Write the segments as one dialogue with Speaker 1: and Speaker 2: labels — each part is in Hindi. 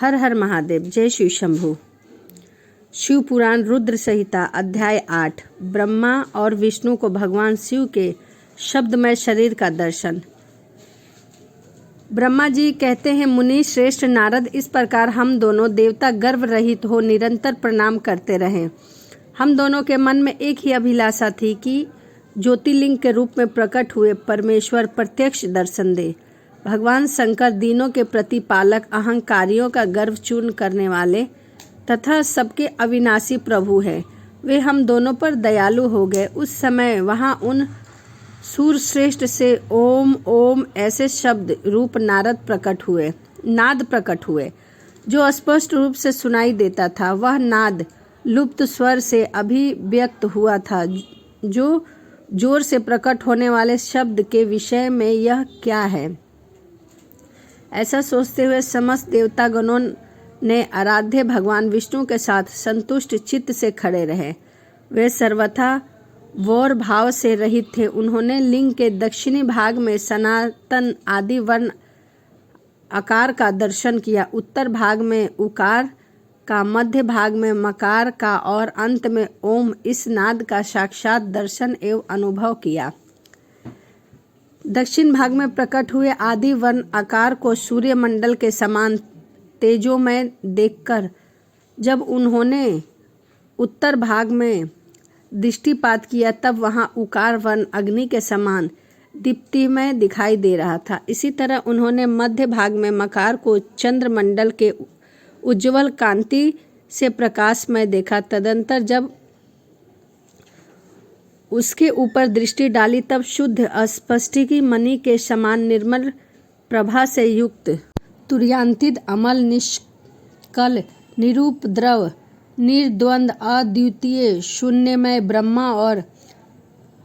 Speaker 1: हर हर महादेव। जय शिव शंभु। शिव पुराण रुद्र संहिता अध्याय 8। ब्रह्मा और विष्णु को भगवान शिव के शब्दमय शरीर का दर्शन। ब्रह्मा जी कहते हैं, मुनि श्रेष्ठ नारद, इस प्रकार हम दोनों देवता गर्व रहित हो निरंतर प्रणाम करते रहे। हम दोनों के मन में एक ही अभिलाषा थी कि ज्योतिर्लिंग के रूप में प्रकट हुए परमेश्वर प्रत्यक्ष दर्शन दे। भगवान शंकर दीनों के प्रतिपालक, अहंकारियों का गर्व चूर्ण करने वाले तथा सबके अविनाशी प्रभु हैं। वे हम दोनों पर दयालु हो गए। उस समय वहाँ उन सूरश्रेष्ठ से ओम ओम ऐसे शब्द रूप नाद प्रकट हुए जो स्पष्ट रूप से सुनाई देता था। वह नाद लुप्त स्वर से अभिव्यक्त हुआ था। जो जोर से प्रकट होने वाले शब्द के विषय में यह क्या है, ऐसा सोचते हुए समस्त देवतागणों ने आराध्य भगवान विष्णु के साथ संतुष्ट चित्त से खड़े रहे। वे सर्वथा वौर भाव से रहित थे। उन्होंने लिंग के दक्षिणी भाग में सनातन आदि वर्ण आकार का दर्शन किया, उत्तर भाग में उकार का, मध्य भाग में मकार का और अंत में ओम इस नाद का साक्षात दर्शन एवं अनुभव किया। दक्षिण भाग में प्रकट हुए आदि वर्ण आकार को सूर्य मंडल के समान तेजोमय देखकर जब उन्होंने उत्तर भाग में दृष्टिपात किया, तब वहां उकार वर्ण अग्नि के समान दीप्तिमय दिखाई दे रहा था। इसी तरह उन्होंने मध्य भाग में मकार को चंद्रमंडल के उज्ज्वल कांति से प्रकाशमय देखा। तदंतर जब उसके ऊपर दृष्टि डाली, तब शुद्ध स्फटिकी मणि के समान निर्मल प्रभा से युक्त तुर्यान्वित अमल निष्कल निरुपद्रव निर्द्वंद अद्वितीय शून्यमय ब्रह्मा और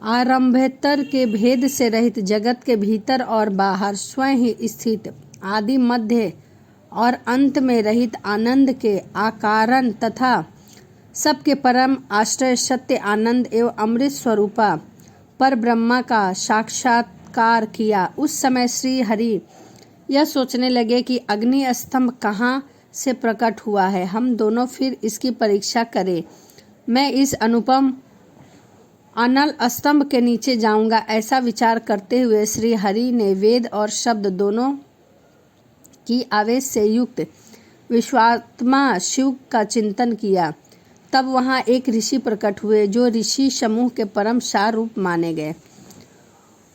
Speaker 1: आरंभोत्तर के भेद से रहित जगत के भीतर और बाहर स्वयं ही स्थित आदि मध्य और अंत में रहित आनंद के आकारण तथा सबके परम आश्रय सत्य आनंद एवं अमृत स्वरूपा पर ब्रह्मा का साक्षात्कार किया। उस समय श्री हरि यह सोचने लगे कि अग्नि स्तंभ कहाँ से प्रकट हुआ है। हम दोनों फिर इसकी परीक्षा करें। मैं इस अनुपम अनल स्तंभ के नीचे जाऊंगा। ऐसा विचार करते हुए श्री हरि ने वेद और शब्द दोनों की आवेश से युक्त विश्वात्मा शिव का चिंतन किया। तब वहाँ एक ऋषि प्रकट हुए जो ऋषि समूह के परम सार रूप माने गए।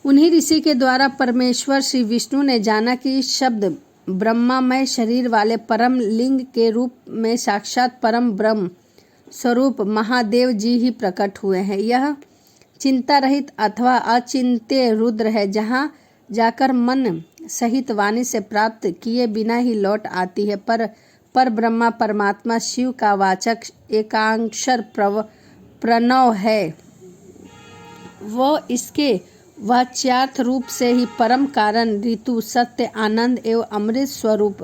Speaker 1: उन्हीं ऋषि के द्वारा परमेश्वर श्री विष्णु ने जाना कि शब्द ब्रह्मामय शरीर वाले परम लिंग के रूप में साक्षात परम ब्रह्म स्वरूप महादेव जी ही प्रकट हुए हैं। यह चिंता रहित अथवा अचिंत्य रुद्र है, जहाँ जाकर मन सहित वाणी से प्राप्त किए बिना ही लौट आती है। पर ब्रह्मा परमात्मा शिव का वाचक एकाक्षर प्रणव है। वो इसके वाच्यार्थ रूप से ही परम कारण, ऋतु, सत्य, आनंद एवं अमृत स्वरूप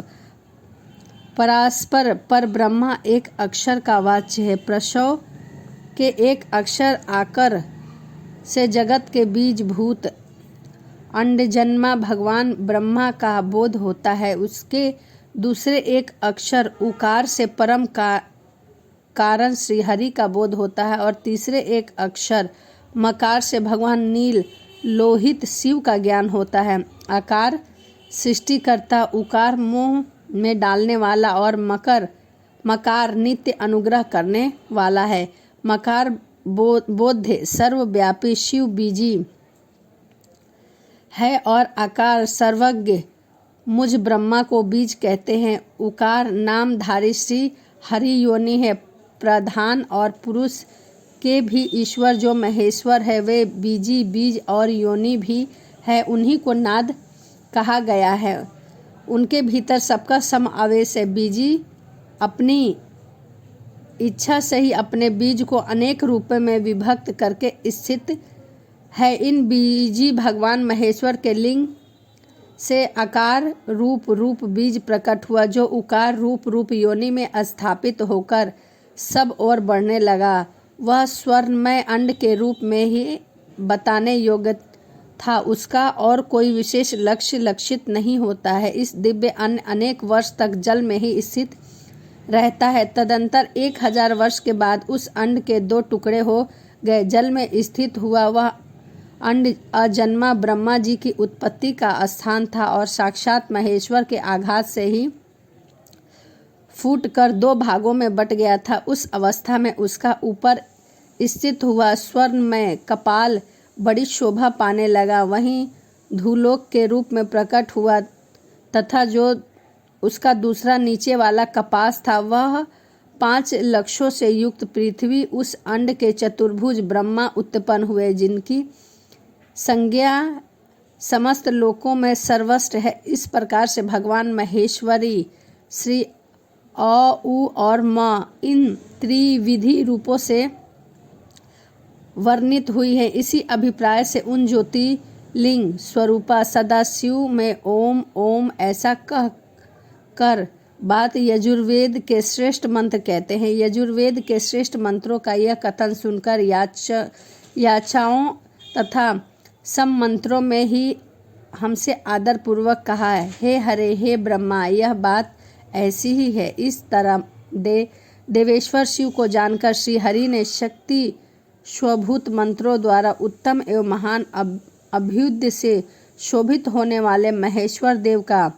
Speaker 1: परास्पर पर ब्रह्मा एक अक्षर का वाच्य है। प्रसव के एक अक्षर आकर से जगत के बीज भूत अंडजन्मा भगवान ब्रह्मा का बोध होता है। उसके दूसरे एक अक्षर उकार से परम कारण श्री हरि का बोध होता है और तीसरे एक अक्षर मकार से भगवान नील लोहित शिव का ज्ञान होता है। आकार सृष्टिकर्ता, उकार मोह में डालने वाला और मकार नित्य अनुग्रह करने वाला है। मकार बोध्य सर्वव्यापी शिव बीजी है और आकार सर्वज्ञ मुझ ब्रह्मा को बीज कहते हैं। उकार नामधारी श्री हरि योनि है। प्रधान और पुरुष के भी ईश्वर जो महेश्वर है, वे बीजी बीज और योनि भी है। उन्हीं को नाद कहा गया है। उनके भीतर सबका समावेश है। बीजी अपनी इच्छा से ही अपने बीज को अनेक रूपों में विभक्त करके स्थित है। इन बीजी भगवान महेश्वर के लिंग से आकार रूप बीज प्रकट हुआ, जो उकार रूप योनि में स्थापित होकर सब ओर बढ़ने लगा। वह स्वर्णमय अंड के रूप में ही बताने योग्य था, उसका और कोई विशेष लक्ष्य लक्षित नहीं होता है। इस दिव्य अन्न अनेक वर्ष तक जल में ही स्थित रहता है। तदंतर 1000 वर्ष के बाद उस अंड के 2 टुकड़े हो गए। जल में स्थित हुआ वह अंड अजन्मा ब्रह्मा जी की उत्पत्ति का स्थान था और साक्षात महेश्वर के आघात से ही फूटकर 2 भागों में बट गया था। उस अवस्था में उसका ऊपर स्थित हुआ स्वर्णमय कपाल बड़ी शोभा पाने लगा। वहीं धूलोक के रूप में प्रकट हुआ तथा जो उसका दूसरा नीचे वाला कपास था वह 5 लक्षों से युक्त पृथ्वी। उस अंड के चतुर्भुज ब्रह्मा उत्पन्न हुए, जिनकी संज्ञा समस्त लोकों में सर्वश्रेष्ठ है। इस प्रकार से भगवान महेश्वरी श्री अ, उ और म इन त्रिविधि रूपों से वर्णित हुई है। इसी अभिप्राय से उन ज्योतिर्लिंग स्वरूपा सदाशिव में ओम ओम ऐसा कह कर बात यजुर्वेद के श्रेष्ठ मंत्र कहते हैं। यजुर्वेद के श्रेष्ठ मंत्रों का यह कथन सुनकर याचाओं तथा सब मंत्रों में ही हमसे आदर पूर्वक कहा है, हे हरे हे ब्रह्मा, यह बात ऐसी ही है। इस तरह देवेश्वर शिव को जानकर श्री हरि ने शक्ति स्वभूत मंत्रों द्वारा उत्तम एवं महान अभ्युदय से शोभित होने वाले महेश्वर देव का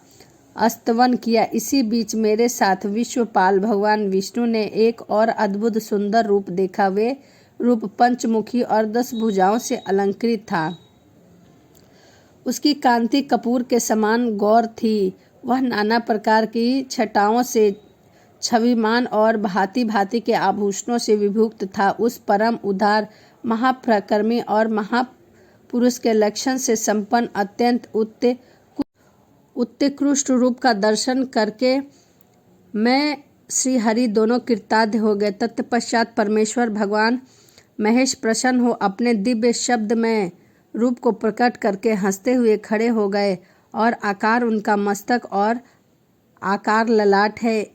Speaker 1: स्तवन किया। इसी बीच मेरे साथ विश्वपाल भगवान विष्णु ने एक और अद्भुत सुंदर रूप देखा। वे रूप पंचमुखी और 10 भुजाओं से अलंकृत था। उसकी कांति कपूर के समान गौर थी। वह नाना प्रकार की छटाओं से छविमान और भांति भांति के आभूषणों से विभूक्त था। उस परम उदार महाप्रकर्मी और महापुरुष के लक्षण से संपन्न अत्यंत उत्कृष्ट रूप का दर्शन करके मैं श्री हरि दोनों कृतार्थ हो गए। तत्पश्चात परमेश्वर भगवान महेश प्रसन्न हो अपने दिव्य शब्द में रूप को प्रकट करके हंसते हुए खड़े हो गए और आकार उनका मस्तक और आकार ललाट है।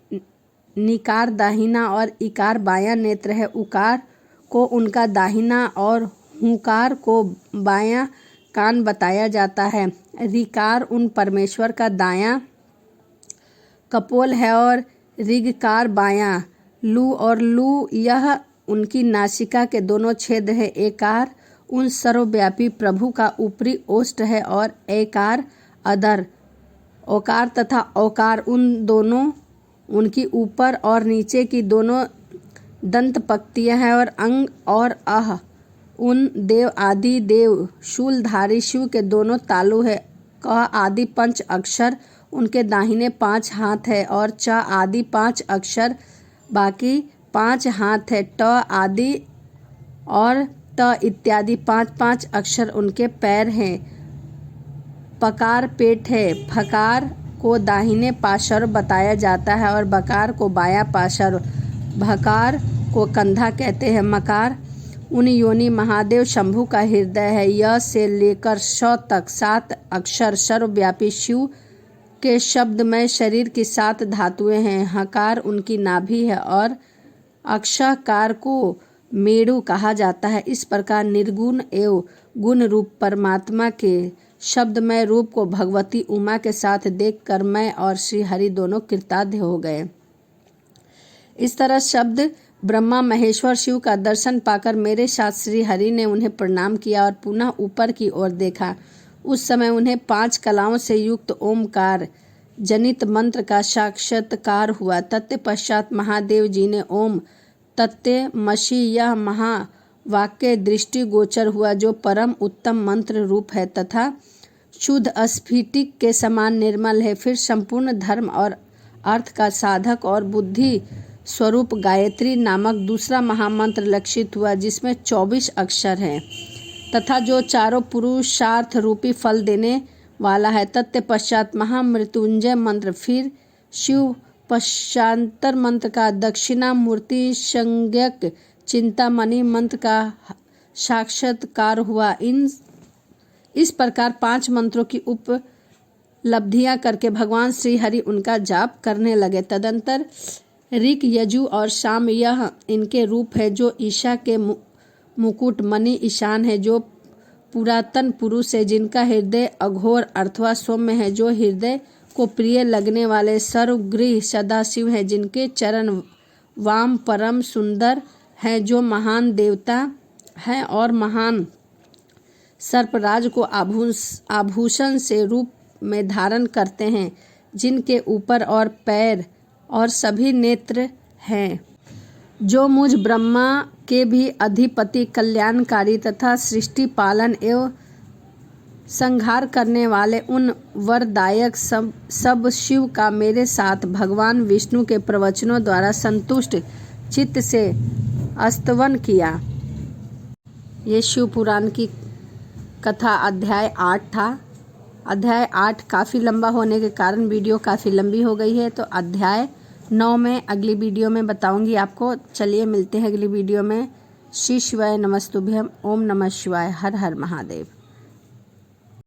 Speaker 1: निकार दाहिना और इकार बायां नेत्र है। उकार को उनका दाहिना और हुकार को बायां कान बताया जाता है। ऋकार उन परमेश्वर का दायां कपोल है और ऋगकार बायां। लू और लू यह उनकी नासिका के दोनों छेद है। एकार उन सर्वव्यापी प्रभु का ऊपरी ओष्ठ है और एकार अधर। ओकार तथा औकार उन दोनों उनकी ऊपर और नीचे की दोनों दंत पंक्तियां हैं और अंग और अह उन देव आदि देव शूलधारी शिव के दोनों तालु है। क आदि 5 अक्षर उनके दाहिने 5 हाथ है और च आदि 5 अक्षर बाकी 5 हाथ है। ट आदि और त इत्यादि 5-5 अक्षर उनके पैर हैं। पकार पेट है। फकार को दाहिने पार्श्व बताया जाता है और बकार को बायां पार्श्व। भकार को कंधा कहते हैं। मकार उन योनि महादेव शंभु का हृदय है। य से लेकर श तक 7 अक्षर सर्वव्यापी शिव के शब्दमय शरीर की 7 धातुएं हैं। हकार उनकी नाभि है और अक्षकार को मेरु कहा जाता है। इस प्रकार निर्गुण एवं गुण रूप परमात्मा के शब्दमय रूप को भगवती उमा के साथ देखकर मैं और श्री हरि दोनों कृतार्थ हो गए। इस तरह शब्द ब्रह्मा महेश्वर शिव का दर्शन पाकर मेरे साथ श्री हरि ने उन्हें प्रणाम किया और पुनः ऊपर की ओर देखा। उस समय उन्हें 5 कलाओं से युक्त ओमकार जनित मंत्र का साक्षात्कार हुआ। तत्पश्चात महादेव जी ने ओम तत्त्वमसि यह महावाक्य दृष्टि गोचर हुआ, जो परम उत्तम मंत्र रूप है तथा शुद्ध स्फटिक के समान निर्मल है। फिर संपूर्ण धर्म और अर्थ का साधक और बुद्धि स्वरूप गायत्री नामक दूसरा महामंत्र लक्षित हुआ, जिसमें 24 अक्षर हैं तथा जो चारों पुरुषार्थ रूपी फल देने वाला है। तत्पश्चात महामृत्युंजय मंत्र, फिर शिव पश्चांतर मंत्र का दक्षिणामूर्ति संज्ञक चिंतामणि मंत्र का साक्षात्कार हुआ। इस प्रकार 5 मंत्रों की उपलब्धियां करके भगवान श्री हरि उनका जाप करने लगे। तदंतर ऋक यजु और साम यह इनके रूप है, जो ईशा के मुकुट मणि ईशान है, जो पुरातन पुरुष है जिनका हृदय अघोर अथवा सौम्य है, जो हृदय को प्रिय लगने वाले सर्वगृह सदाशिव हैं, जिनके चरण वाम परम सुंदर हैं, जो महान देवता हैं और महान सर्पराज को आभूषण से रूप में धारण करते हैं, जिनके ऊपर और पैर और सभी नेत्र हैं, जो मुझ ब्रह्मा के भी अधिपति, कल्याणकारी तथा सृष्टि पालन एवं संहार करने वाले उन वरदायक सब शिव का मेरे साथ भगवान विष्णु के प्रवचनों द्वारा संतुष्ट चित्त से स्तवन किया। ये शिव पुराण की कथा अध्याय 8 था। अध्याय 8 काफ़ी लंबा होने के कारण वीडियो काफ़ी लंबी हो गई है, तो अध्याय 9 में अगली वीडियो में बताऊंगी आपको। चलिए मिलते हैं अगली वीडियो में। श्री शिवाय नमस्तुभ्यम। ओम नमः शिवाय। हर हर महादेव।